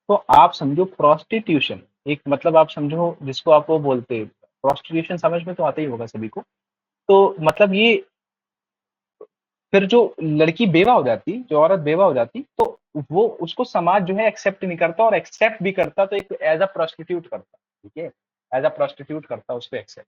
तो आप समझो प्रोस्टिट्यूशन, एक मतलब आप समझो जिसको आप वो बोलते, प्रोस्टिट्यूशन समझ में तो आता ही होगा सभी को। तो मतलब ये फिर जो लड़की बेवा हो जाती, जो औरत बेवा हो जाती, तो वो उसको समाज जो है एक्सेप्ट नहीं करता, और एक्सेप्ट भी करता तो एक एज अ प्रोस्टिट्यूट करता, ठीक है, एज अ प्रोस्टिट्यूट करता उसको एक्सेप्ट।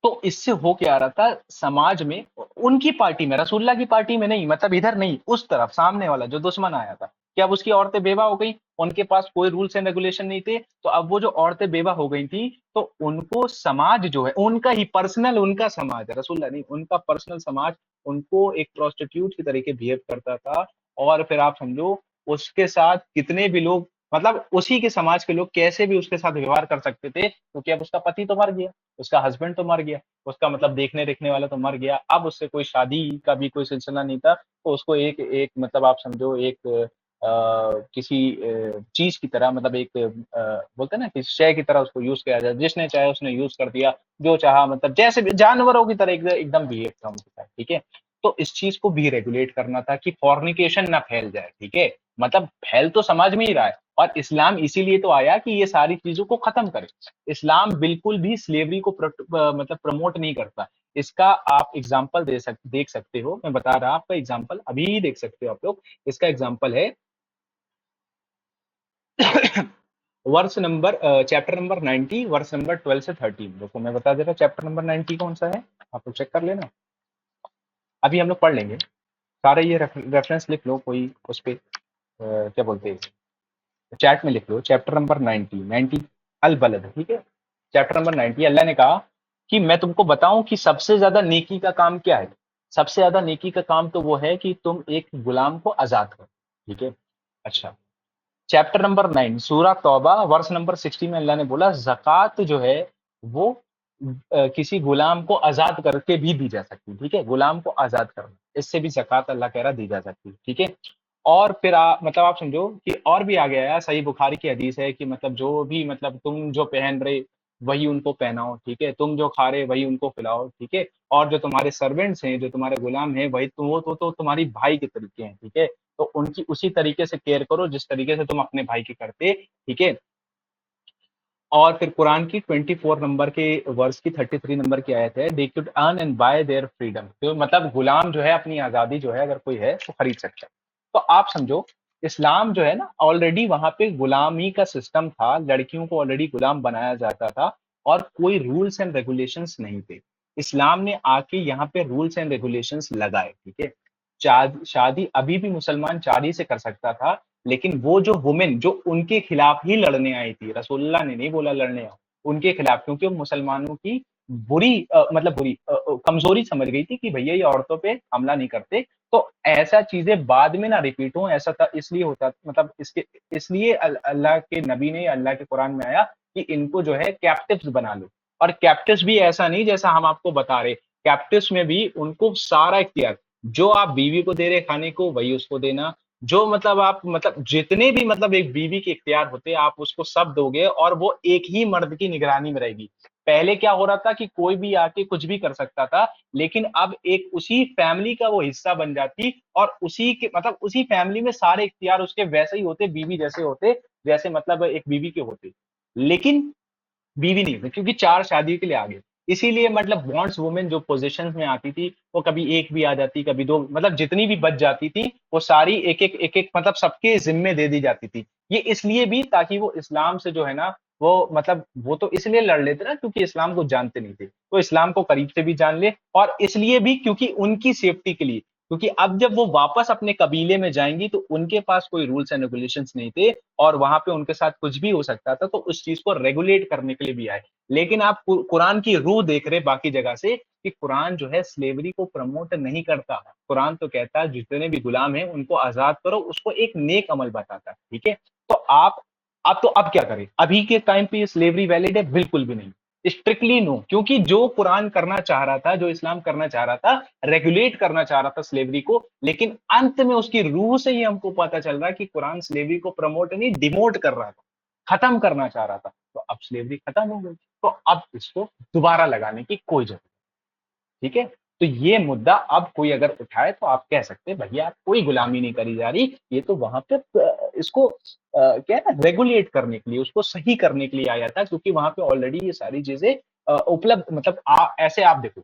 तो इससे हो क्या रहा था समाज में, उनकी पार्टी में, रसूलुल्लाह की पार्टी में नहीं, मतलब इधर नहीं, उस तरफ सामने वाला जो दुश्मन आया था, कि अब उसकी औरतें बेवा हो गई, उनके पास कोई रूल्स एंड रेगुलेशन नहीं थे, तो अब वो जो औरतें बेवा हो गई थी, तो उनको समाज जो है उनका ही पर्सनल, उनका समाज है, रसूलुल्लाह नहीं, उनका पर्सनल समाज उनको एक प्रोस्टिट्यूट की तरीके बिहेव करता था। और फिर आप समझो उसके साथ कितने भी लोग, मतलब उसी के समाज के लोग कैसे भी उसके साथ व्यवहार कर सकते थे, क्योंकि अब उसका पति तो मर गया, उसका हस्बैंड तो मर गया, उसका मतलब देखने रेखने वाला तो मर गया, अब उससे कोई शादी का भी कोई सिलसिला नहीं था, तो उसको एक एक मतलब आप समझो एक किसी चीज की तरह, मतलब एक बोलते हैं ना कि शय की तरह उसको यूज किया जाए, जिसने चाहे उसने यूज कर दिया, जो चाहा, मतलब जैसे भी जानवरों की तरह एकदम बिहेव था उनके साथ, ठीक है। तो इस चीज को भी रेगुलेट करना था कि फॉर्निकेशन ना फैल जाए, ठीक है, मतलब फैल तो समाज में ही रहा है, और इस्लाम इसीलिए तो आया कि ये सारी चीजों को खत्म करे। इस्लाम बिल्कुल भी स्लेवरी को मतलब प्रमोट नहीं करता। इसका आप एग्जाम्पल देख सकते हो, मैं बता रहा आपका एग्जाम्पल अभी ही देख सकते हो आप लोग। इसका एग्जाम्पल है वर्ष नंबर चैप्टर नंबर 90, वर्ष नंबर 12 से 13। देखो मैं बता दे रहा, चैप्टर नंबर 90 कौन सा है, आप लोग चेक कर लेना, अभी हम लोग पढ़ लेंगे सारे। ये रेफरेंस लिख लो कोई उस पे, क्या बोलते हैं, चैट में लिख लो, चैप्टर नंबर 90, 90 अल बलद, ठीक है। चैप्टर नंबर 90, अल्लाह ने कहा कि मैं तुमको बताऊं कि सबसे ज्यादा नेकी का काम क्या है। सबसे ज्यादा नेकी का काम तो वो है कि तुम एक गुलाम को आजाद करो, ठीक है। अच्छा, चैप्टर नंबर 9 सूरा तौबा वर्स नंबर 60 में अल्लाह ने बोला ज़कात जो है वो किसी गुलाम को आजाद करके भी दी जा सकती है, ठीक है, गुलाम को आजाद करना, इससे भी ज़कात अल्लाह कह रहा दी जा सकती है, ठीक है। और फिर मतलब आप समझो कि और भी आगे आया, सही बुखारी की हदीस है कि मतलब जो भी, मतलब तुम जो पहन रहे वही उनको पहनाओ, ठीक है, तुम जो खा रहे वही उनको खिलाओ, ठीक है, और जो तुम्हारे सर्वेंट्स हैं, जो तुम्हारे गुलाम हैं, वही तुम, वो तो तुम्हारी भाई के तरीके हैं, ठीक है, तो उनकी उसी तरीके से केयर करो जिस तरीके से तुम अपने भाई की करते, ठीक है। और फिर कुरान की 24 नंबर के वर्स की 33 नंबर की आयत है, they could earn and bye their freedom, तो मतलब गुलाम जो है अपनी आजादी जो है अगर कोई है तो खरीद सकता है। तो आप समझो इस्लाम जो है ना, ऑलरेडी वहां पे गुलामी का सिस्टम था, लड़कियों को ऑलरेडी गुलाम बनाया जाता था, और कोई रूल्स एंड रेगुलेशंस नहीं थे। इस्लाम ने आके यहाँ पे रूल्स एंड रेगुलेशंस लगाए, ठीक है। शादी अभी भी मुसलमान चारी से कर सकता था, लेकिन वो जो वुमेन जो उनके खिलाफ ही लड़ने आई थी, रसूलुल्लाह ने नहीं बोला लड़ने आओ, उनके खिलाफ, क्योंकि वो मुसलमानों की बुरी मतलब बुरी कमजोरी समझ गई थी कि भैया ये औरतों पे हमला नहीं करते। तो ऐसा चीजें बाद में ना रिपीट हो, ऐसा था इसलिए होता, मतलब इसके इसलिए अल्लाह के नबी ने, अल्लाह के कुरान में आया कि इनको जो है कैप्टिव्स बना लो। और कैप्टिव्स भी ऐसा नहीं जैसा हम आपको बता रहे, कैप्टिव्स में भी उनको सारा इख्तियार, जो आप बीवी को दे रहे खाने को वही उसको देना, जो मतलब आप मतलब जितने भी मतलब एक बीवी के इख्तियार होते हैं आप उसको सब दोगे, और वो एक ही मर्द की निगरानी में रहेगी। पहले क्या हो रहा था कि कोई भी आके कुछ भी कर सकता था, लेकिन अब एक उसी फैमिली का वो हिस्सा बन जाती, और उसी के मतलब उसी फैमिली में सारे इख्तियार उसके वैसे ही होते, बीवी जैसे होते, जैसे मतलब एक बीवी के होते, लेकिन बीवी नहीं होती, क्योंकि चार शादी के लिए आ गए। इसीलिए मतलब बॉन्ड्स वुमेन जो पोजीशंस में आती थी, वो कभी एक भी आ जाती, कभी दो, मतलब जितनी भी बच जाती थी वो सारी एक एक मतलब सबके जिम्मे दे दी जाती थी। ये इसलिए भी ताकि वो इस्लाम से जो है ना, वो मतलब वो तो इसलिए लड़ लेते ना क्योंकि इस्लाम को जानते नहीं थे, तो इस्लाम को करीब से भी जान ले, और इसलिए भी क्योंकि उनकी सेफ्टी के लिए, क्योंकि अब जब वो वापस अपने कबीले में जाएंगी तो उनके पास कोई रूल्स एंड रेगुलेशंस नहीं थे, और वहां पे उनके साथ कुछ भी हो सकता था, तो उस चीज को रेगुलेट करने के लिए भी आए। लेकिन आप कुरान की रूह देख रहे बाकी जगह से कि कुरान जो है स्लेवरी को प्रमोट नहीं करता। कुरान तो कहता है जितने भी गुलाम हैं उनको आजाद करो, उसको एक नेक अमल बताता है, ठीक है। तो आप तो अब क्या करें, अभी के टाइम पे स्लेवरी वैलिड है? बिल्कुल भी नहीं, स्ट्रिक्टली नो, क्योंकि जो कुरान करना चाह रहा था, जो इस्लाम करना चाह रहा था, रेगुलेट करना चाह रहा था स्लेवरी को, लेकिन अंत में उसकी रूह से ही हमको पता चल रहा है कि कुरान स्लेवरी को प्रमोट नहीं डिमोट कर रहा था, खत्म करना चाह रहा था। तो अब स्लेवरी खत्म हो गई, तो अब इसको दोबारा लगाने की कोई जरूरत, ठीक है। तो ये मुद्दा अब कोई अगर उठाए तो आप कह सकते हैं भैया कोई गुलामी नहीं करी जा रही, ये तो वहां पे इसको क्या है ना, रेगुलेट करने के लिए, उसको सही करने के लिए आया था, क्योंकि वहां पे ऑलरेडी ये सारी चीजें उपलब्ध, मतलब ऐसे आप देखो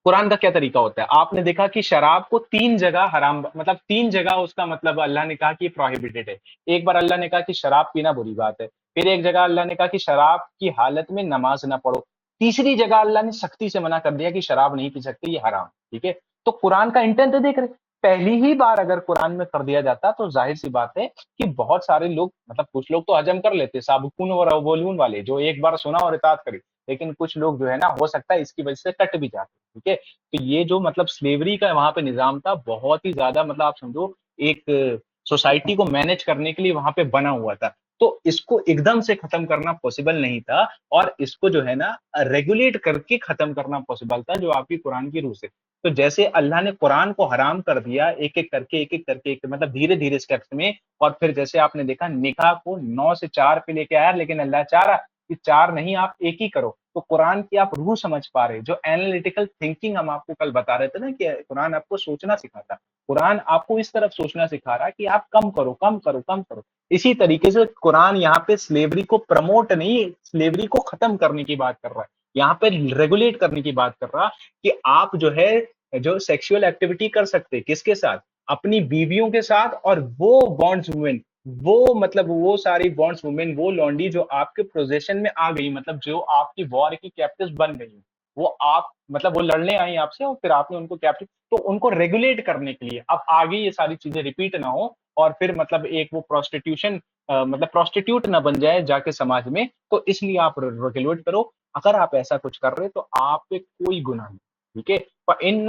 कुरान का क्या तरीका होता है। आपने देखा कि शराब को 3 जगह हराम, मतलब 3 जगह उसका मतलब अल्लाह ने कहा कि प्रोहिबिटेड है। एक बार अल्लाह ने कहा कि शराब पीना बुरी बात है। फिर एक जगह अल्लाह ने कहा कि शराब की हालत में नमाज ना पढ़ो। तीसरी जगह अल्लाह ने सख्ती से मना कर दिया कि शराब नहीं पी सकते, ये हराम। ठीक है? तो कुरान का इंटेंट देख रहे, पहली ही बार अगर कुरान में कर दिया जाता तो जाहिर सी बात है कि बहुत सारे लोग, मतलब कुछ लोग तो हजम कर लेते, साबुकून और अव्वलून वाले, जो एक बार सुना और इताअत करी। लेकिन कुछ लोग जो है ना, हो सकता है इसकी वजह से कट भी जाते। ठीक है? तो ये जो मतलब स्लेवरी का वहां पे निजाम था, बहुत ही ज्यादा, मतलब आप समझो एक सोसाइटी को मैनेज करने के लिए वहां पे बना हुआ था। तो इसको एकदम से खत्म करना पॉसिबल नहीं था, और इसको जो है ना रेगुलेट करके खत्म करना पॉसिबल था, जो आपकी कुरान की रूह से। तो जैसे अल्लाह ने कुरान को हराम कर दिया एक एक करके, एक एक करके, एक मतलब धीरे धीरे स्टेप्स में, और फिर जैसे आपने देखा निकाह को 9 से 4 पे लेके आया, लेकिन अल्लाह चाह रहा कि 4 नहीं, आप एक ही करो। तो कुरान की आप रूह समझ पा रहे, जो एनालिटिकल थिंकिंग हम आपको कल बता रहे थे ना, कि कुरान आपको सोचना सिखाता, कुरान आपको इस तरफ सोचना सिखा रहा है कि आप कम करो, कम करो, कम करो। इसी तरीके से कुरान यहाँ पे स्लेवरी को प्रमोट नहीं, स्लेवरी को खत्म करने की बात कर रहा है, यहाँ पे रेगुलेट करने की बात कर रहा, कि आप जो है, जो सेक्सुअल एक्टिविटी कर सकते किसके साथ, अपनी बीवियों के साथ, और वो बॉन्ड्स वुमेन, वो मतलब वो सारी बॉन्ड्स वुमेन, वो लॉन्डी जो आपके पोजेशन में आ गई, मतलब जो आपकी वॉर की कैप्टिव बन गई, वो आप मतलब वो लड़ने आई आपसे और फिर आपने उनको कैप्टिव, तो उनको रेगुलेट करने के लिए अब आगे ये सारी चीजें रिपीट ना हो, और फिर मतलब एक वो प्रोस्टिट्यूशन, मतलब प्रोस्टिट्यूट ना बन जाए जाके समाज में, तो इसलिए आप रेगुलेट करो। अगर आप ऐसा कुछ कर रहे तो आप पे कोई गुनाह नहीं। ठीक है? पर इन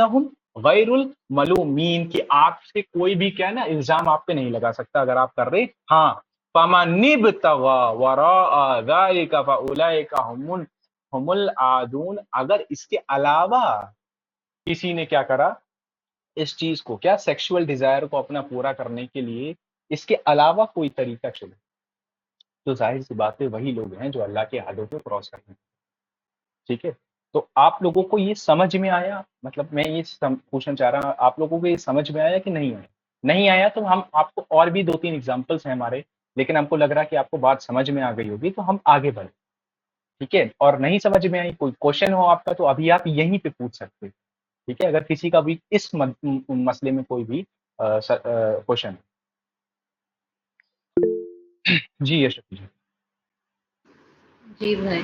गैरुल मलूमीन, कि आपसे कोई भी क्या है ना इल्जाम आप पे नहीं लगा सकता अगर आप कर रहे। हाँ, फमनिब तगा वरा ज़ालिका फउलाइका हुमुल आदून, अगर इसके अलावा किसी ने क्या करा, इस चीज को क्या, सेक्सुअल डिजायर को अपना पूरा करने के लिए इसके अलावा कोई तरीका चले, तो जाहिर सी बात है वही लोग हैं जो अल्लाह के हदों को क्रॉस कर रहे हैं। ठीक है? तो आप लोगों को ये समझ में आया, मतलब मैं ये पूछना चाह रहा हूँ, आप लोगों को ये समझ में आया कि नहीं आया? नहीं आया तो हम आपको और भी 2-3 एग्जांपल्स हैं हमारे, लेकिन हमको लग रहा है कि आपको बात समझ में आ गई होगी, तो हम आगे बढ़े। ठीक है? और नहीं समझ में आई, कोई क्वेश्चन हो आपका, तो अभी आप यहीं पे पूछ सकते हैं। ठीक है? अगर किसी का भी इस मसले में कोई भी क्वेश्चन। जी यशक जी। जी भाई,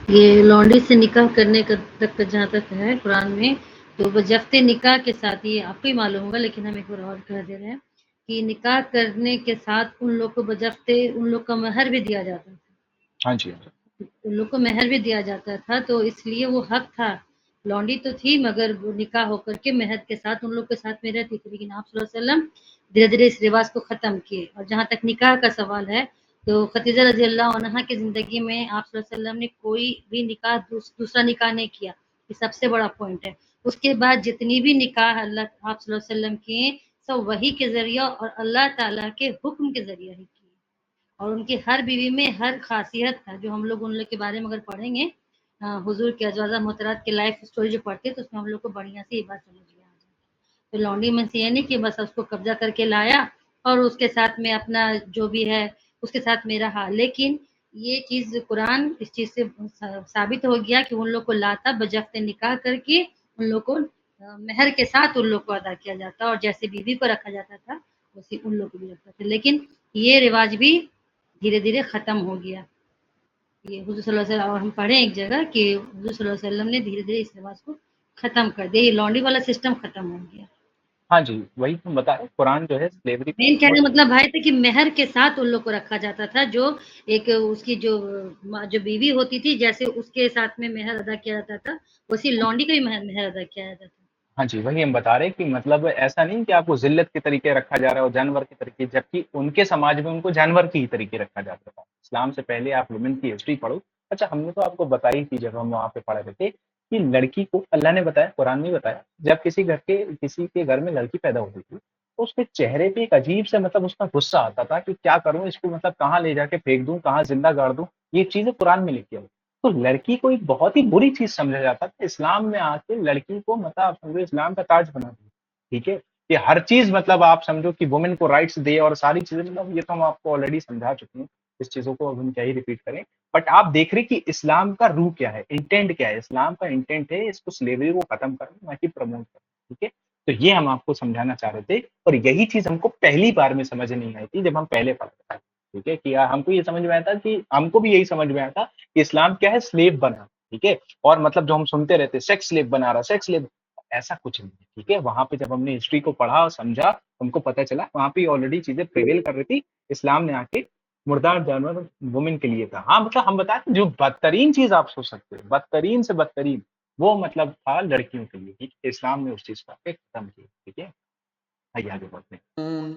ये लॉन्डी से निकाह करने का तक का जहाँ तक है कुरान में, तो बजफ्ते निकाह के साथ, ये आपको ही मालूम होगा लेकिन हम एक बार और कह दे रहे हैं कि निकाह करने के साथ उन लोग को बजफ्ते उन लोग का महर भी दिया जाता था। हाँ जी, हाँ जी। उन लोग को महर भी दिया जाता था, तो इसलिए वो हक था। लॉन्डी तो थी मगर वो निकाह होकर के महर के साथ उन लोग के साथ में रहती थी, लेकिन आप सल्लल्लाहु अलैहि वसल्लम धीरे धीरे इस रिवाज को खत्म किए। और जहाँ तक निकाह का सवाल है, तो खदीजा रजी अल्लाह अन्हा की जिंदगी में आप सल्लल्लाहु अलैहि वसल्लम ने कोई भी निकाह दूसरा निकाह नहीं किया। ये सबसे बड़ा पॉइंट है। उसके बाद जितनी भी निकाह अल्लाह आप सल्लल्लाहु अलैहि वसल्लम किए, सब वही के जरिया और अल्लाह ताला के हुक्म के जरिए ही किए। और उनकी हर बीवी में हर खासियत था, जो हम लोग उन लोग के बारे में अगर पढ़ेंगे, हुजूर के अजवाजा मोहतरात के लाइफ स्टोरी जो पढ़ते हैं, तो उसमें हम लोग को बढ़िया से ये बात समझ में आ जाती है। तो लौंडी में से ये नहीं कि बस उसको कब्जा करके लाया और उसके साथ में अपना जो भी है उसके साथ में रहा, लेकिन ये चीज कुरान इस चीज से साबित हो गया कि उन लोग को लाता बजफ्ते निकाह करके उन लोग को मेहर के साथ उन लोग को अदा किया जाता, और जैसे बीवी को रखा जाता था वैसे उन लोग को भी रखता था। लेकिन ये रिवाज भी धीरे धीरे खत्म हो गया। ये हुजूर सल्लल्लाहु अलैहि वसल्लम, और हम पढ़े एक जगह कि हुजूर सल्लल्लाहु अलैहि वसल्लम ने धीरे धीरे इस रिवाज को खत्म कर दिया। ये लॉन्डी वाला सिस्टम खत्म हो गया। हाँ जी, वही तुम बता रहे, कुरान जो है स्लेवरी को मेन कहने प्रमोट। का मतलब भाई था कि मेहर के साथ उन लोग को रखा जाता था, जो एक उसकी जो बीवी होती थी, जैसे उसके साथ में मेहर अदा किया जाता था, वैसे लॉन्डी का भी मेहर अदा किया जाता था। हाँ जी, वही हम बता रहे हैं कि मतलब ऐसा नहीं कि आपको जिल्लत के तरीके रखा जा रहा है और जानवर के तरीके, जबकि उनके समाज में उनको जानवर की ही तरीके रखा जाता था। इस्लाम से पहले आप वुमेन की हिस्ट्री पढ़ो। अच्छा, हमने तो आपको बताई थी जब हम वहाँ पे पढ़े थे कि लड़की को अल्लाह ने बताया, कुरान में बताया, जब किसी के घर में लड़की पैदा होती थी, तो उसके चेहरे पे एक अजीब से मतलब उसका गुस्सा आता था कि क्या करूं इसको, मतलब कहाँ ले जाके फेंक दूं, कहाँ जिंदा गाड़ दूं। ये चीजें कुरान में लिखी है। तो लड़की को एक बहुत ही बुरी चीज समझा जाता था। इस्लाम में आके लड़की को मतलब आप समझो इस्लाम का ताज बना दिया। ठीक है? कि हर चीज मतलब आप समझो कि वुमेन को राइट्स दे और सारी चीजें, मतलब ये तो हम आपको ऑलरेडी समझा चुके हैं, इस चीजों को अब हम क्या ही रिपीट करें। बट आप देख रहे कि इस्लाम का रूह क्या है, इंटेंट क्या है। इस्लाम का इंटेंट है इसको स्लेवरी को खत्म करना, ना कि प्रमोट करना। ठीक है, तो ये हम आपको समझाना चाह रहे थे, और यही चीज हमको पहली बार में समझ नहीं आई थी जब हम पहले पढ़ते थे। ठीक है, कि हमको ये समझ में आया था कि हमको भी यही समझ में आया था कि इस्लाम क्या है, स्लेव बना। ठीक है, और मतलब जो हम सुनते रहते सेक्स स्लेव बना रहा, सेक्स स्लेव, ऐसा कुछ नहीं है। ठीक है, वहां पे जब हमने हिस्ट्री को पढ़ा और समझा, हमको पता चला वहां पे ऑलरेडी चीजें प्रिवेल कर रही थी। इस्लाम ने आके मुर्दार जानवर वुमेन के लिए था। हाँ, मतलब हम बताते जो बदतरीन चीज आप सोच सकते हो, बदतरीन से बदतरीन, वो मतलब था लड़कियों के लिए। ठीक है, इस्लाम ने उस चीज को आके खत्म किया। ठीक है, आइए आगे बढ़ते हैं।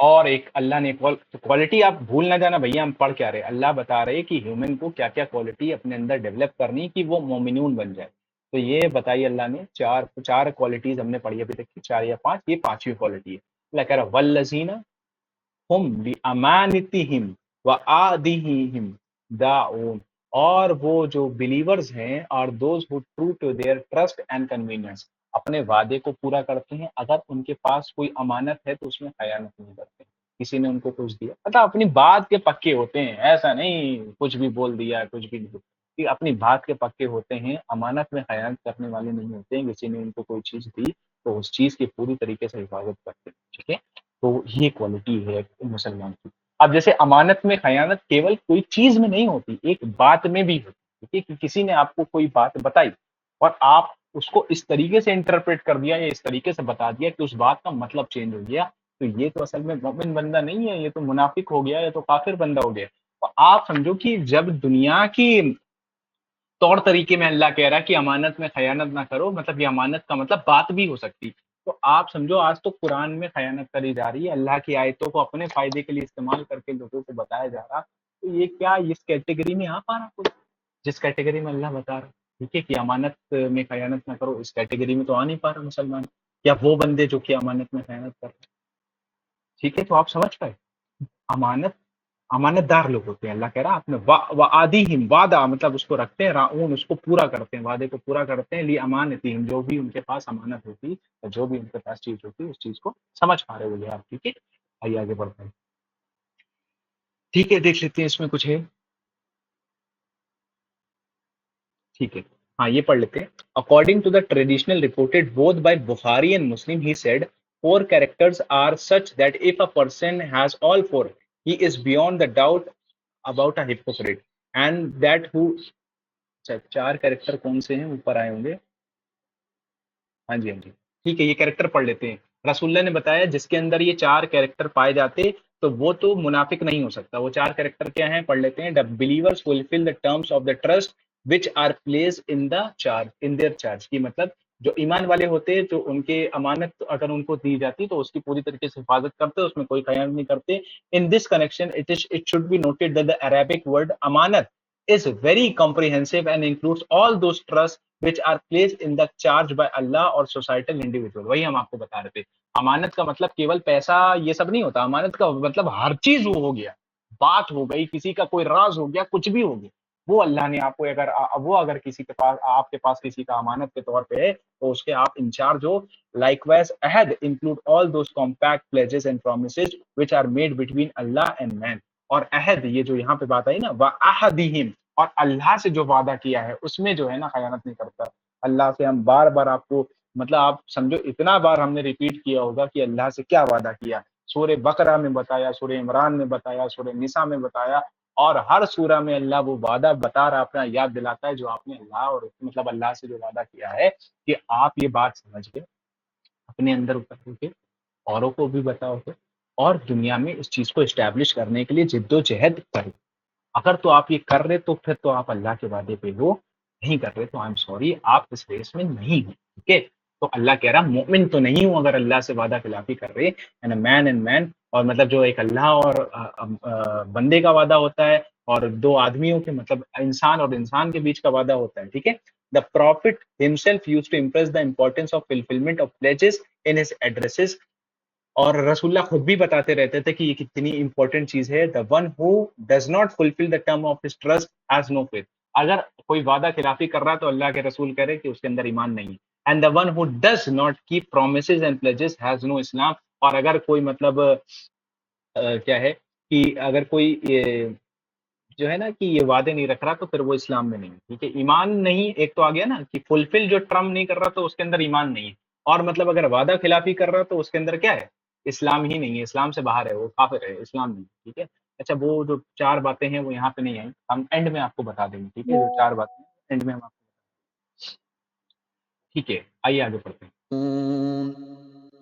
और एक अल्लाह ने क्वालिटी आप भूल ना जाना भैया, हम पढ़ क्या रहे, अल्लाह बता रहे कि ह्यूमन को क्या क्या क्वालिटी अपने अंदर डेवलप करनी कि वो मोमिनून बन जाए। तो ये बताइए, अल्लाह ने चार चार क्वालिटीज हमने पढ़ी अभी तक की, 4 या 5, ये 5वीं क्वालिटी है। अल्लाह कह रहा वल्लजीना हुम बिअमानतिहिम व आदिहिम दाऊन, और वो जो बिलीवर्स हैं और those who true to their trust and convenience, अपने वादे को पूरा करते हैं, अगर उनके पास कोई अमानत है तो उसमें खयानत नहीं करते। किसी ने उनको कुछ दिया, मतलब अपनी बात के पक्के होते हैं, ऐसा नहीं कुछ भी बोल दिया कुछ भी नहीं, कि अपनी बात के पक्के होते हैं, अमानत में खयानत करने वाले नहीं होते हैं। किसी ने उनको कोई चीज दी तो उस चीज की पूरी तरीके से हिफाजत करते हैं। ठीक है, तो ये क्वालिटी है मुसलमान की। अब जैसे अमानत में खयानत केवल कोई चीज में नहीं होती, एक बात में भी होती। ठीक है, कि किसी ने आपको कोई बात बताई और आप उसको इस तरीके से इंटरप्रेट कर दिया या इस तरीके से बता दिया कि उस बात का मतलब चेंज हो गया, तो ये तो असल में मोमिन बंदा नहीं है, ये तो मुनाफिक हो गया, ये तो काफिर बंदा हो गया। तो आप समझो कि जब दुनिया की तौर तरीके में अल्लाह कह रहा है कि अमानत में खयानत ना करो, मतलब ये अमानत का मतलब बात भी हो सकती। तो आप समझो आज तो कुरान में खयानत करी जा रही है, अल्लाह की आयतों को अपने फायदे के लिए इस्तेमाल करके लोगों को बताया जा रहा। तो ये क्या इस कैटेगरी में आ पा रहा कोई, जिस कैटेगरी में अल्लाह बता रहा। ठीक है, कि अमानत में खयानत ना करो, इस कैटेगरी में तो आ नहीं पा रहा मुसलमान, या वो बंदे जो कि अमानत में खयानत कर रहे हैं। ठीक है, तो आप समझ पाए, अमानत अमानतदार लोग होते हैं। अल्लाह कह रहा है आपने वादीहिम, वादा मतलब उसको रखते हैं, राऊन उसको पूरा करते हैं, वादे को पूरा करते हैं, लिए अमानतीहिम जो भी उनके पास अमानत होती है, जो भी उनके पास चीज होती है उस चीज को समझ पा रहे हो आप। ठीक है, आइए आगे बढ़ते हैं। ठीक है, देख लेते हैं इसमें कुछ है। ठीक है, हाँ ये पढ़ लेते हैं। According to the traditional reported both by Bukhari and Muslim, he said four characters are such that if a person has all four, he is beyond the doubt about a hypocrite, and that who, चार character कौन से हैं, ऊपर आए होंगे। हाँ जी हाँ जी, ठीक है, ये कैरेक्टर पढ़ लेते हैं। रसूलुल्लाह ने बताया जिसके अंदर ये चार कैरेक्टर पाए जाते तो वो तो मुनाफिक नहीं हो सकता। वो चार कैरेक्टर क्या हैं, पढ़ लेते हैं। The believers fulfil the terms of the trust which are place in the charge, in their charge, की मतलब जो ईमान वाले होते हैं, जो उनके अमानत अगर उनको दी जाती तो उसकी पूरी तरीके से हिफाजत करते, उसमें कोई खयानत नहीं करते। In this connection it should be noted that the Arabic word Amanat is very comprehensive and includes all those trusts which are placed in the charge by Allah और societal individual। वही हम आपको बता रहे थे, अमानत का मतलब केवल पैसा ये सब नहीं होता, अमानत का मतलब हर चीज वो हो गया, बात हो गई, किसी का कोई राज हो गया, कुछ भी हो गया, वो अल्लाह ने आपको अगर वो अगर किसी के पास, आपके पास किसी का अमानत के तौर पे है तो उसके आप इंचार्ज हो। लाइकवाइज अहद include all those compact pledges and promises which are made between Allah and man. और अहद, ये जो यहाँ पे बात आई ना, व अहदिहिम, और अल्लाह से जो वादा किया है उसमें जो है ना खयानत नहीं करता। अल्लाह से हम बार बार आपको, मतलब आप समझो इतना बार हमने रिपीट किया होगा कि अल्लाह से क्या वादा किया। सूरह बकरा में बताया, सूरह इमरान में बताया, सूरह निसा में बताया, और हर सूरा में अल्लाह वो वादा बता रहा, अपना याद दिलाता है जो आपने अल्लाह और मतलब अल्लाह से जो वादा किया है, कि आप ये बात समझ के अपने अंदर उतारोगे, औरों को भी बताओगे, और दुनिया में इस चीज को इस्टेब्लिश करने के लिए जिद्दोजहद करो। अगर तो आप ये कर रहे तो फिर तो आप अल्लाह के वादे पे हो, नहीं कर रहे तो आई एम सॉरी, आप इस रेस में नहीं हो। ठीक है, तो अल्लाह कह रहा मोमिन तो नहीं हूं अगर अल्लाह से वादा खिलाफी कर रहे, एंड मैन एंड मैन, और मतलब जो एक अल्लाह और बंदे का वादा होता है, और दो आदमियों के मतलब इंसान और इंसान के बीच का वादा होता है। ठीक है, the prophet himself used to impress the importance of fulfilment of pledges in his addresses, और रसूलुल्लाह खुद भी बताते रहते थे कि ये कितनी इंपॉर्टेंट चीज है। The one who does not fulfil the term of his trust has no faith, अगर कोई वादा खिलाफी कर रहा है तो अल्लाह के रसूल कह रहे कि उसके अंदर ईमान नहीं है। And the one who does not keep promises and pledges has no Islam. और अगर कोई मतलब क्या है कि अगर कोई जो है ना कि ये वादे नहीं रख रहा तो फिर वो इस्लाम में नहीं है। ठीक है, ईमान नहीं, एक तो आ गया ना कि फुलफिल जो टर्म नहीं कर रहा तो उसके अंदर ईमान नहीं है। और मतलब अगर वादा खिलाफी कर रहा तो उसके अंदर क्या है, इस्लाम ही नहीं है, इस्लाम से बाहर है, वो काफिर है, इस्लाम नहीं है। ठीक है। अच्छा, वो जो चार बातें हैं वो यहाँ पे नहीं आई, हम एंड में आपको बता देंगे। ठीक है, जो चार बातें एंड में हम आपको। ठीक है, आइए आगे पढ़ते हैं।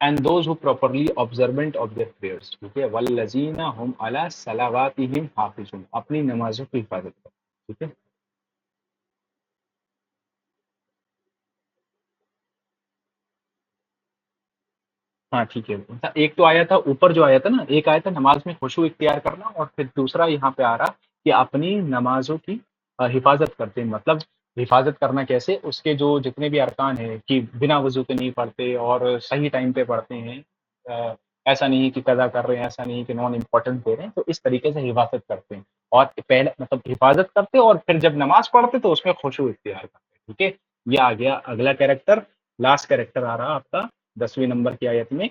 And those who properly observant of their prayers. ठीक है, वल्लजीना हुम अला सलावातिहिम हाफिजुन, अपनी नमाजों की हिफाजत कर। ठीक है। हाँ ठीक है, एक तो आया था ऊपर, जो आया था ना, एक आया था नमाज में खुशू इख्तियार करना, और फिर दूसरा यहाँ पे आ रहा कि अपनी नमाजों की हिफाजत करते हैं। मतलब हिफाजत करना कैसे, उसके जो जितने भी अरकान है कि बिना वजू के नहीं पढ़ते और सही टाइम पे पढ़ते हैं। ऐसा नहीं है कि कदा कर रहे हैं, ऐसा नहीं है कि नॉन इम्पोर्टेंट दे रहे हैं, तो इस तरीके से हिफाजत करते हैं। और पहले मतलब हिफाजत करते और फिर जब नमाज पढ़ते तो उसमें खुशू इख्तियार करते हैं। ठीक है, ये आ गया अगला कैरेक्टर, लास्ट कैरेक्टर आ रहा आपका 10वीं नंबर की आयत में।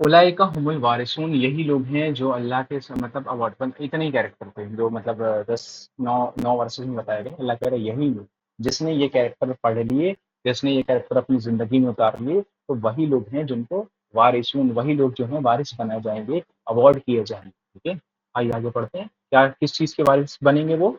उलाइका हुमुल वारिसून, यही लोग हैं जो अल्लाह के मतलब अवार्ड पर। इतने ही कैरेक्टर थे जो मतलब 10 9 वर्सेस में बताया गया। अल्लाह कह रहे यही लोग, जिसने ये कैरेक्टर पढ़ लिए, जिसने ये कैरेक्टर अपनी जिंदगी में उतार लिए, तो वही लोग हैं जिनको वारिसून, वही लोग जो हैं वारिस बनाए जाएंगे, अवार्ड किए जाएंगे। ठीक है, आइए आगे पढ़ते हैं, क्या किस चीज के वारिस बनेंगे वो।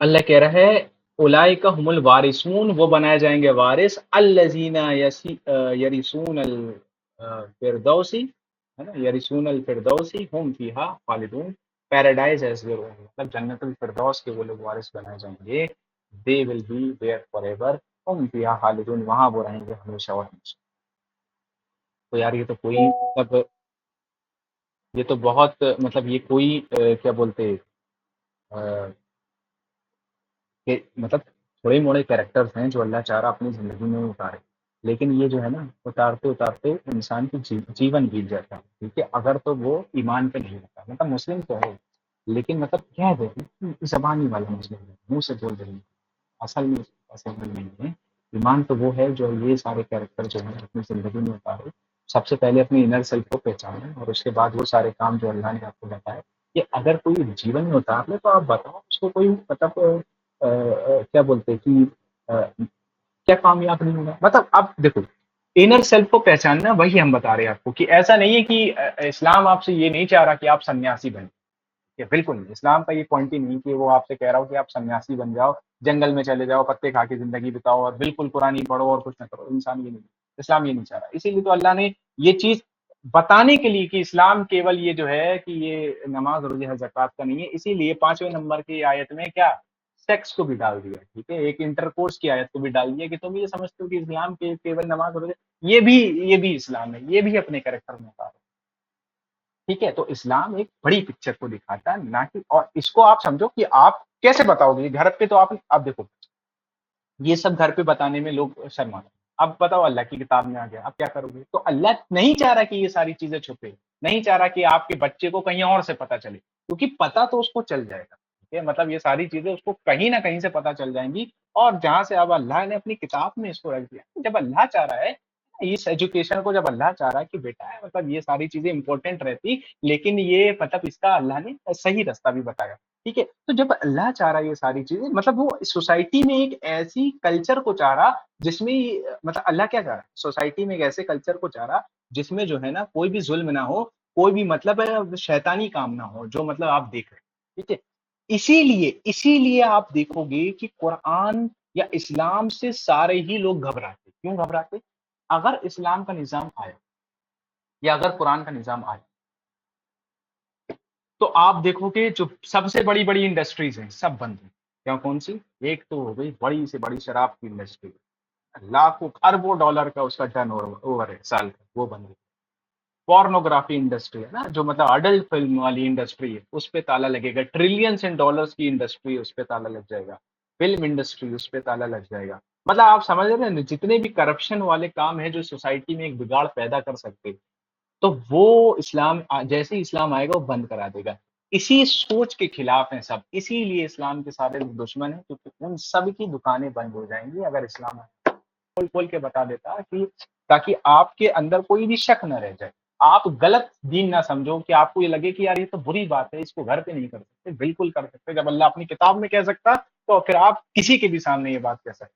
अल्लाह कह रहा है उलाइका हुमुल वारिसून, वो बनाए जाएंगे वारिस, अल्लजीना यरिसून अल फिरदौसी, है ना, यरिसून अल फिरदौसी हुम फीहा खालिदून, पैराडाइज एज देयर ओन, मतलब जन्नतुल फिरदौस के वो लोग वारिस बनाए जाएंगे। They will be there forever, हुम फीहा खालिदून, वहां वो रहेंगे हमेशा और हमेशा। तो यार ये तो कोई मतलब, ये तो बहुत मतलब ये कोई क्या बोलते अ, कि मतलब थोड़े मोड़े कैरेक्टर्स हैं जो अल्लाह चाह रहा अपनी ज़िंदगी में उतारे। लेकिन ये जो है ना, उतारते-उतारते इंसान की जीवन बीत जाता है। ठीक है? अगर तो वो ईमान पे नहीं रहता, मतलब मुस्लिम तो है, लेकिन मतलब कह दे ज़बानी वाला मुस्लिम है, मुँह से बोल रही है, असल में असल में नहीं है। ईमान तो वो है जो ये सारे कैरेक्टर जो है अपनी ज़िंदगी में उतारे। सबसे पहले अपनी इनर सेल्फ को पहचाने और उसके बाद वो सारे काम जो अल्लाह ने आपको बताए, ये अगर कोई जीवन में उतार ले तो आप बताओ उसको कोई मतलब क्या बोलते हैं कि क्या कामयाब नहीं होगा। मतलब आप देखो, इनर सेल्फ को पहचानना, वही हम बता रहे हैं आपको कि ऐसा नहीं है कि इस्लाम आपसे ये नहीं चाह रहा कि आप सन्यासी बने। ये बिल्कुल नहीं, इस्लाम का ये पॉइंट ही नहीं कि वो आपसे कह रहा हो कि आप सन्यासी बन जाओ, जंगल में चले जाओ, पत्ते खा के जिंदगी बिताओ और बिल्कुल कुरान ही पढ़ो और कुछ ना करो। इंसान ये नहीं, इस्लाम ये नहीं चाह रहा। इसीलिए तो अल्लाह ने ये चीज बताने के लिए कि इस्लाम केवल ये जो है कि ये नमाज रोजे ज़कात का नहीं है, इसीलिए 5वें नंबर की आयत में क्या सेक्स को भी डाल दिया। ठीक है, एक इंटरकोर्स की आयत को भी डाल दिया कि तुम ये समझते हो कि इस्लाम के केवल नमाज रोजे, ये भी इस्लाम है, ये भी अपने कैरेक्टर में उतारो। ठीक है, तो इस्लाम एक बड़ी पिक्चर को दिखाता है ना कि, और इसको आप समझो कि आप कैसे बताओगे घर पे, तो आप देखो ये सब घर पे बताने में लोग शर्माते हैं। अब बताओ अल्लाह की किताब में आ गया, अब क्या करोगे। तो अल्लाह नहीं चाह रहा कि ये सारी चीजें छुपे, नहीं चाह रहा कि आपके बच्चे को कहीं और से पता चले, क्योंकि पता तो उसको चल जाएगा। ठीक है, मतलब ये सारी चीजें उसको कहीं ना कहीं से पता चल जाएंगी। और जहां से अब अल्लाह ने अपनी किताब में इसको रख दिया, जब अल्लाह चाह रहा है इस एजुकेशन को, जब अल्लाह चाह रहा है कि बेटा है मतलब ये सारी चीजें इंपॉर्टेंट रहती, लेकिन ये मतलब इसका अल्लाह ने सही रास्ता भी बताया। ठीक है, तो जब अल्लाह चाह रहा है ये सारी चीजें, मतलब वो सोसाइटी में एक ऐसी कल्चर को चाह रहा जिसमें मतलब अल्लाह क्या चाह रहा है, सोसाइटी में एक ऐसे कल्चर को चाह रहा जिसमें जो है ना कोई भी जुल्म ना हो, कोई भी मतलब शैतानी काम ना हो, जो मतलब आप देख रहे हैं। ठीक है, इसीलिए इसीलिए आप देखोगे कि कुरान या इस्लाम से सारे ही लोग घबराते। क्यों घबराते? अगर इस्लाम का निजाम आया या अगर कुरान का निजाम आया, तो आप देखोगे जो सबसे बड़ी बड़ी इंडस्ट्रीज हैं सब बंद हैं। क्या कौन सी? एक तो हो गई बड़ी से बड़ी शराब की इंडस्ट्री, लाखों अरबों डॉलर का उसका टर्न ओवर है साल का, वो बंद है। पोर्नोग्राफी इंडस्ट्री है ना, जो मतलब अडल्ट फिल्म वाली इंडस्ट्री है, उस पे ताला लगेगा। ट्रिलियंस इन डॉलर्स की इंडस्ट्री, उस पे ताला लग जाएगा। फिल्म इंडस्ट्री, उस पे ताला लग जाएगा। मतलब आप समझ रहे हैं ना, जितने भी करप्शन वाले काम है जो सोसाइटी में एक बिगाड़ पैदा कर सकते हैं, तो वो इस्लाम जैसे ही इस्लाम आएगा वो बंद करा देगा। इसी सोच के खिलाफ हैं सब, इसीलिए इस्लाम के सारे लोग दुश्मन हैं, क्योंकि उन सब की दुकानें बंद हो जाएंगी अगर इस्लाम खोल खोल के बता देता कि, ताकि आपके अंदर कोई भी शक न रह जाए, आप गलत दीन ना समझो कि आपको ये लगे कि यार ये तो बुरी बात है, इसको घर पे नहीं कर सकते। बिल्कुल कर सकते, जब अल्लाह अपनी किताब में कह सकता तो फिर आप किसी के भी सामने ये बात कह सकते।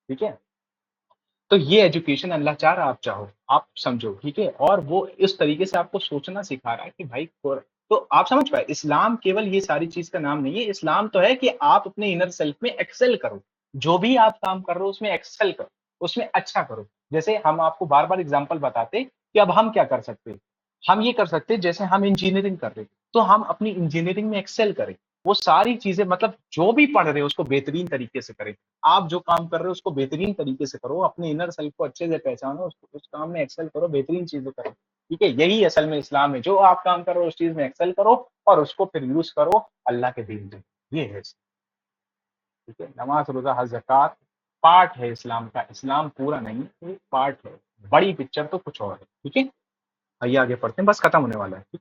ठीक है, तो ये एजुकेशन अल्लाह चाह रहा, आप चाहो आप समझो, ठीक है। और वो इस तरीके से आपको सोचना सिखा रहा है कि भाई तो आप समझ पाए, इस्लाम केवल ये सारी चीज का नाम नहीं है। इस्लाम तो है कि आप अपने इनर सेल्फ में एक्सेल करो, जो भी आप काम कर रहे हो उसमें एक्सेल करो, उसमें अच्छा करो। जैसे हम आपको बार बार एग्जाम्पल बताते कि अब हम क्या कर सकते हैं, हम ये कर सकते हैं, जैसे हम इंजीनियरिंग कर रहे हैं तो हम अपनी इंजीनियरिंग में एक्सेल करें, वो सारी चीजें मतलब जो भी पढ़ रहे हो उसको बेहतरीन तरीके से करें। आप जो काम कर रहे हो उसको बेहतरीन तरीके से करो, अपने इनर सेल्फ को अच्छे से पहचानो, उस काम में एक्सेल करो, बेहतरीन चीजें करो। ठीक है, यही असल में इस्लाम है, जो आप काम कर रहे हो उस चीज में एक्सेल करो और उसको फिर यूज करो अल्लाह के दीन में। ये है इस्लाम। ठीक है, नमाज रोजा हज जक़ात पार्ट है इस्लाम का, इस्लाम पूरा नहीं, ये पार्ट है, बड़ी पिक्चर तो कुछ और है। ठीक है, आइए आगे पढ़ते हैं, बस खत्म होने वाला है। ठीक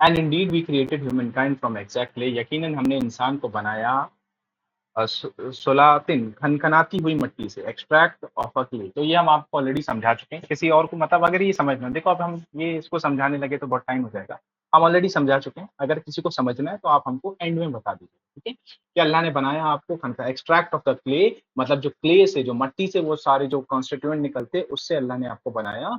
and indeed we created human kind from exactly, यकीनन हमने इंसान को बनाया सुलातिन खनखनाती हुई मिट्टी से, एक्सट्रैक्ट ऑफ अ क्ले। तो ये हम आपको ऑलरेडी समझा चुके हैं, किसी और को मतलब अगर ये समझना, देखो अब हम ये इसको समझाने लगे तो बहुत टाइम हो जाएगा, हम ऑलरेडी समझा चुके हैं। अगर किसी को समझना है तो आप हमको एंड में बता दीजिए। ठीक है, कि अल्लाह ने बनाया आपको खनखना, एक्सट्रैक्ट ऑफ द क्ले, मतलब जो क्ले से, जो मट्टी से वो सारे जो कॉन्स्टिट्यूएंट निकलते, उससे अल्लाह ने आपको बनाया।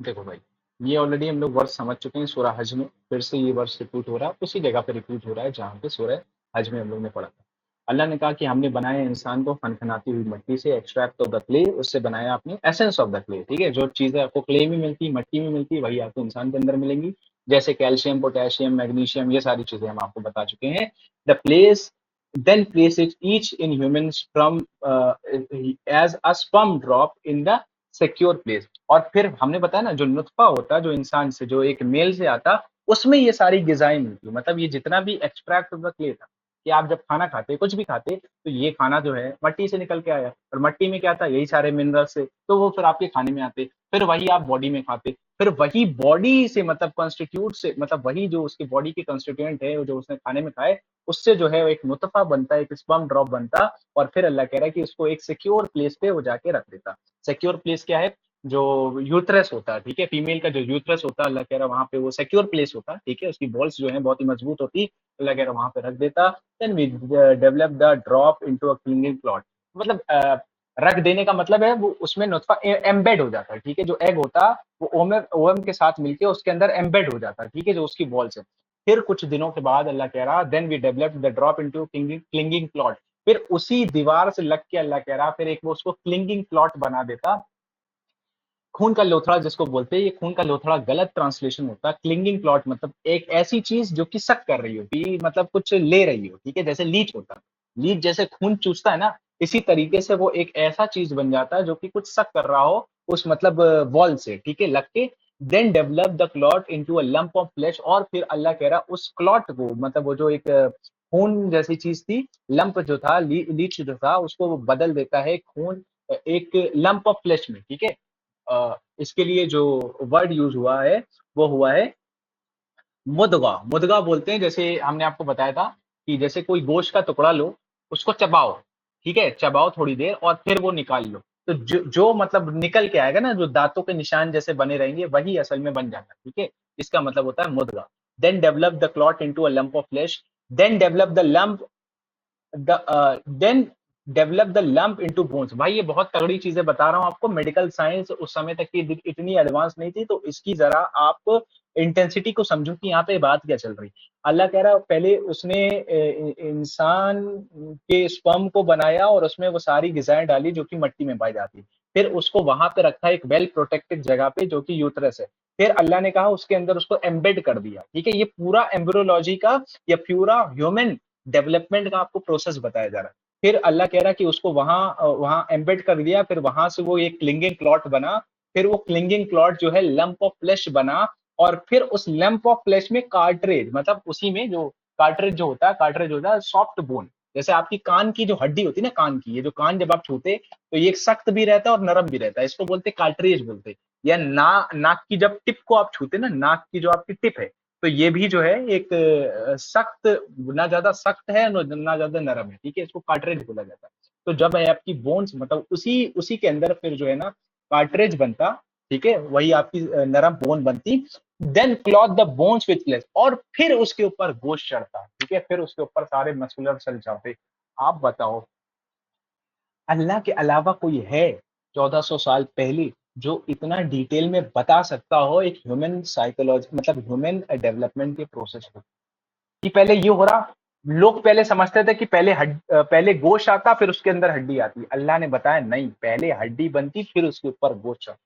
देखो भाई, ये ऑलरेडी हम लोग वर्ष समझ चुके हैं सूरह हज में, फिर से ये वर्ष रिपीट हो रहा है, उसी जगह पे रिपीट हो रहा है जहाँ पे सूरह हज में हम लोग ने पढ़ा था। अल्लाह ने कहा कि हमने बनाया इंसान को खनखनाती हुई मिट्टी से, एक्सट्रैक्ट ऑफ द क्ले, उससे बनाया अपनी एसेंस ऑफ द क्ले। ठीक है, जो चीजें आपको क्ले में मिलती, मट्टी में मिलती, वही आपको इंसान के अंदर मिलेंगी, जैसे कैल्शियम, पोटेशियम, मैग्नीशियम, ये सारी चीजें हम आपको बता चुके हैं। The place then place it each in humans from as a sperm drop in the secure place. और फिर हमने बताया ना, जो नुतफा होता, जो इंसान से, जो एक मेल से आता, उसमें ये सारी गिजाएं मिलती, मतलब ये जितना भी एक्सट्रैक्ट ऑफ द क्ले था, कि आप जब खाना खाते, कुछ भी खाते, तो ये खाना जो है मट्टी से निकल के आया, और मट्टी में क्या था, यही सारे मिनरल्स से, तो वो फिर आपके खाने में आते, फिर वही आप बॉडी में खाते, फिर वही बॉडी से मतलब कॉन्स्टिट्यूट से, मतलब वही जो उसकी बॉडी के कॉन्स्टिट्यूएंट है, जो उसने खाने में खाए, उससे जो है एक मुतफा बनता है, एक स्पर्म ड्रॉप बनता, और फिर अल्लाह कह रहा है कि उसको एक सिक्योर प्लेस पे वो जाके रख देता। सिक्योर प्लेस क्या है, जो यूथरस होता है, ठीक है, फीमेल का जो यूथरस होता है, अल्लाह कह रहा है वहां पे वो सिक्योर प्लेस होता है। ठीक है, उसकी बॉल्स जो है बहुत ही मजबूत होती, अल्लाह कह रहा है वहां पे रख देता। Then we develop the drop into a clinging clot, मतलब रख देने का मतलब है वो उसमें नुतफा एम्बेड हो जाता है। ठीक है, जो एग होता वो ओवम के साथ मिलके उसके अंदर एम्बेड हो जाता है। ठीक है, जो उसकी बॉल्स है, फिर कुछ दिनों के बाद अल्लाह कह रहा, then we develop the drop into clinging clot, फिर उसी दीवार से लग के अल्लाह कह रहा फिर एक वो उसको क्लिंगिंग प्लॉट बना देता। खून का लोथड़ा जिसको बोलते हैं, ये खून का लोथड़ा गलत ट्रांसलेशन होता है। क्लिंगिंग प्लॉट मतलब एक ऐसी चीज जो कि सक कर रही हो, कि मतलब कुछ ले रही हो। ठीक है, जैसे लीच होता है, लीच जैसे खून चूसता है ना, इसी तरीके से वो एक ऐसा चीज बन जाता है जो कि कुछ सक कर रहा हो उस मतलब वॉल से, ठीक है, लग के। Then develop the clot into a lump of flesh, और फिर अल्लाह कह रहा उस क्लॉट को, मतलब वो जो एक खून जैसी चीज थी, लंप जो था, लीच जो था, उसको वो बदल देता है खून एक लंप ऑफ फ्लेश में। ठीक है, इसके लिए जो वर्ड यूज हुआ है वो हुआ है मुदगा। मुदगा बोलते हैं, जैसे हमने आपको बताया था कि जैसे कोई गोश्त का टुकड़ा लो, उसको चबाओ, ठीक है, चबाओ थोड़ी देर और फिर वो निकाल लो, तो जो मतलब निकल के आएगा ना, जो दांतों के निशान जैसे बने रहेंगे, वही असल में बन जाता है, ठीक है। इसका मतलब होता है मुद्गा। Then develop the clot into a lump of flesh, then develop the lump then develop the lump into bones. भाई ये बहुत तगड़ी चीजें बता रहा हूँ आपको, मेडिकल साइंस उस समय तक की इतनी एडवांस नहीं थी, तो इसकी जरा आप इंटेंसिटी को समझो कि यहाँ पे बात क्या चल रही। अल्लाह कह रहा पहले उसने इंसान के स्पर्म को बनाया और उसमें वो सारी गिजाएं डाली जो कि मिट्टी में पाई जाती, फिर उसको वहां पे रखा एक वेल प्रोटेक्टेड जगह पे जो कि यूट्रस है, फिर अल्लाह ने कहा उसके अंदर उसको एम्बेड कर दिया, ठीक है। ये पूरा एम्ब्रियोलॉजी का या पूरा ह्यूमन डेवलपमेंट का आपको प्रोसेस बताया जा रहा है। फिर अल्लाह कह रहा कि उसको वहां एम्बेड कर दिया, फिर वहां से वो एक क्लिंगिंग क्लॉट बना, फिर वो क्लिंगिंग क्लॉट जो है लंप ऑफ फ्लेश बना, और फिर उस लंप ऑफ फ्लेश में कार्ट्रेज, मतलब उसी में जो कार्ट्रेज होता है सॉफ्ट बोन, जैसे आपकी कान की जो हड्डी होती है ना, कान की, ये जो कान जब आप छूते तो ये सख्त भी रहता है और नरम भी रहता है, इसको बोलते कार्ट्रेज बोलते हैं। या नाक की जब टिप को आप छूते ना, नाक की जो आपकी टिप है, तो ये भी जो है एक सख्त, ना ज्यादा सख्त है ना ज्यादा नरम है, ठीक है, इसको कार्ट्रेज बोला जाता है। तो जब है आपकी बोन्स, मतलब उसी उसी के अंदर फिर जो है ना कार्ट्रेज बनता, ठीक है, वही आपकी नरम बोन बनती। Then clothe the bones with flesh, और फिर उसके ऊपर गोश्त चढ़ता, ठीक है, फिर उसके ऊपर सारे मस्कुलर सेल चढ़ते। आप बताओ अल्लाह के अलावा कोई है 1400 साल पहले जो इतना डिटेल में बता सकता हो एक ह्यूमन साइकोलॉजी, मतलब ह्यूमन डेवलपमेंट के प्रोसेस को, कि पहले ये हो रहा। लोग पहले समझते थे कि पहले गोश्त आता फिर उसके अंदर हड्डी आती, अल्लाह ने बताया नहीं, पहले हड्डी बनती फिर उसके ऊपर गोश्त।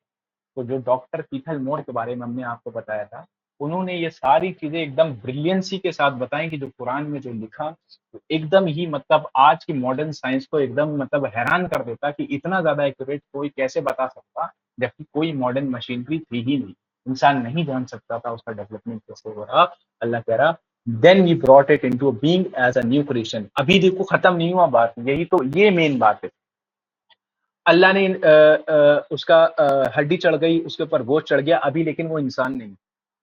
तो जो डॉक्टर पीथल मोर के बारे में हमने आपको बताया था, उन्होंने ये सारी चीजें एकदम ब्रिलियंसी के साथ बताई कि जो कुरान में जो लिखा, तो एकदम ही मतलब आज की मॉडर्न साइंस को एकदम मतलब हैरान कर देता कि इतना ज्यादा एक्यूरेट कोई कैसे बता सकता, जबकि कोई मॉडर्न मशीनरी थी ही नहीं, इंसान नहीं जान सकता था उसका डेवलपमेंट कैसे हो रहा। अल्लाह कह रहा then we brought it into being as a new creation. अभी देखो खत्म नहीं हुआ बात, यही तो ये मेन बात है। अल्लाह ने उसका हड्डी चढ़ गई, उसके ऊपर गोश्त चढ़ गया अभी, लेकिन वो इंसान नहीं।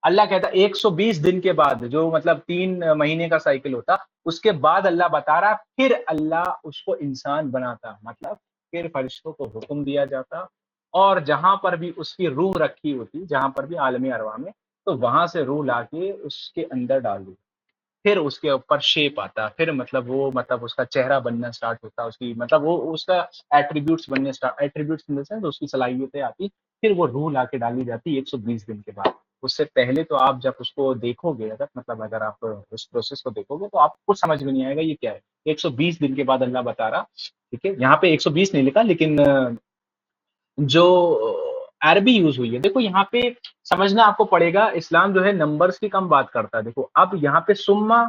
अल्लाह कहता 120 दिन के बाद, जो मतलब 3 महीने का साइकिल होता, उसके बाद अल्लाह बता रहा फिर अल्लाह उसको इंसान बनाता, मतलब फिर फरिश्तों को हुक्म दिया जाता, और जहां पर भी उसकी रूह रखी होती, जहां पर भी आलमी अरवा में, तो वहां से रूह लाके उसके अंदर डाल दी, फिर उसके ऊपर शेप आता, फिर मतलब वो मतलब उसका चेहरा बनना स्टार्ट होता, उसकी मतलब वो उसका एट्रीब्यूट्स बनने start, attributes in the sense उसकी सलाहियतें आती, फिर वो रूह लाके डाली जाती 120 दिन के बाद। उससे पहले तो आप जब उसको देखोगे, अगर मतलब अगर आप उस प्रोसेस को देखोगे तो आपको कुछ समझ में नहीं आएगा ये क्या है। 120 दिन के बाद अल्लाह बता रहा, ठीक है, यहाँ पे 120 नहीं लिखा, लेकिन जो अरबी यूज हुई है, देखो यहाँ पे समझना आपको पड़ेगा, इस्लाम जो है नंबर्स की कम बात करता है। देखो अब यहाँ पे सुम्मा,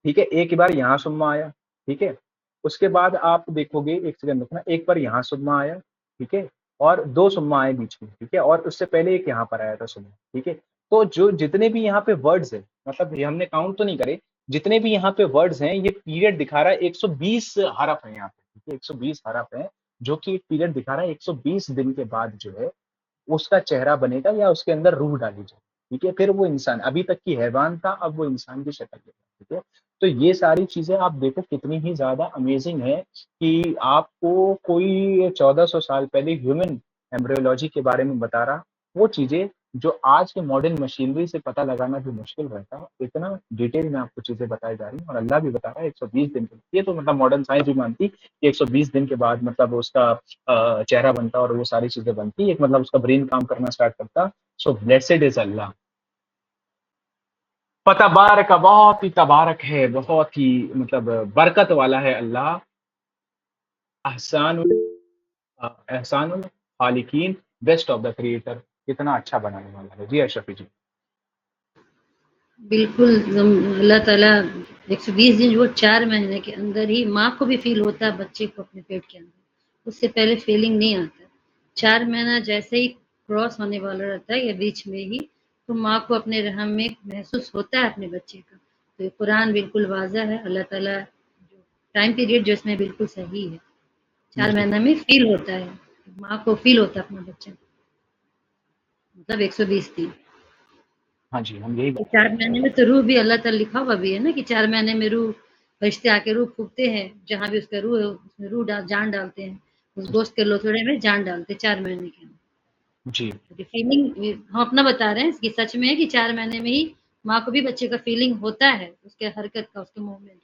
ठीक है, एक बार यहाँ सुम्मा आया, ठीक है, उसके बाद आप देखोगे, एक सेकंड रुकना, एक बार यहाँ सुम्मा आया, ठीक है, और 2 सुम्मा आए बीच में, ठीक है, और उससे पहले एक यहाँ पर आया था सुम्मा, ठीक है। तो जो जितने भी यहाँ पे वर्ड्स है, मतलब ये हमने काउंट तो नहीं करे, जितने भी यहाँ पे वर्ड्स हैं, ये पीरियड दिखा रहा है 120 हरफ है यहाँ पे, ठीक है, 120 हरफ है, जो कि एक पीरियड दिखा रहा है 120 दिन के बाद जो है उसका चेहरा बनेगा या उसके अंदर रूह डाली जाए, ठीक है, फिर वो इंसान, अभी तक की हैवान था, अब वो इंसान की शक्ल लेगा, ठीक है। तो ये सारी चीजें आप देखो कितनी ही ज्यादा अमेजिंग है कि आपको कोई 1400 साल पहले ह्यूमन एम्ब्रियोलॉजी के बारे में बता रहा, वो चीजें जो आज के मॉडर्न मशीनरी से पता लगाना भी मुश्किल रहता है, इतना डिटेल में आपको चीजें बताई जा रही हैं, और अल्लाह भी बता रहा है 120 दिन के, ये तो मतलब मॉडर्न साइंस भी मानती कि 120 दिन के बाद मतलब उसका चेहरा बनता और वो सारी चीजें बनती, एक मतलब उसका ब्रेन काम करना स्टार्ट करता। सो ब्लेसेड इज अल्लाह, तबारक, बहुत ही तबारक है, बहुत ही मतलब बरकत वाला है अल्लाह। अहसान एहसानुल खालिकीन, बेस्ट ऑफ द क्रिएटर, कितना अच्छा बनाने वाला है। जी अशरफी जी। बिल्कुल अल्लाह ताला 120 दिन वो 4 महीने के अंदर ही माँ को भी फील होता है बच्चे को अपने पेट के अंदर, उससे पहले फीलिंग नहीं आता। 4 महीना जैसे ही क्रॉस होने वाला रहता है या बीच में ही, तो माँ को अपने रहम में महसूस होता है अपने बच्चे का। तो ये कुरान बिल्कुल वाज़ह है, अल्लाह ताला जो टाइम पीरियड जो इसमें बिल्कुल सही है। 4 जी महीने में फील होता है, माँ को फील होता है अपना बच्चा, मतलब 120 दिन। हाँ जी, हम यही बात 4 करना महीने चाहते में तो रूह भी अल्लाह ताला लिखा हुआ भी है ना कि 4 महीने में रूह फरिश्ते आके रूह फूँकते हैं, जहाँ भी उसका रूह है उसमें रूह जान डालते हैं। उस गोश्त के लोथड़े में जान डालते 4 महीने के अंदर। जी। क्योंकि फीलिंग हम अपना बता रहे हैं कि सच में है कि 4 महीने में ही माँ को भी बच्चे का फीलिंग होता है, उसके हरकत का, उसके मूवमेंट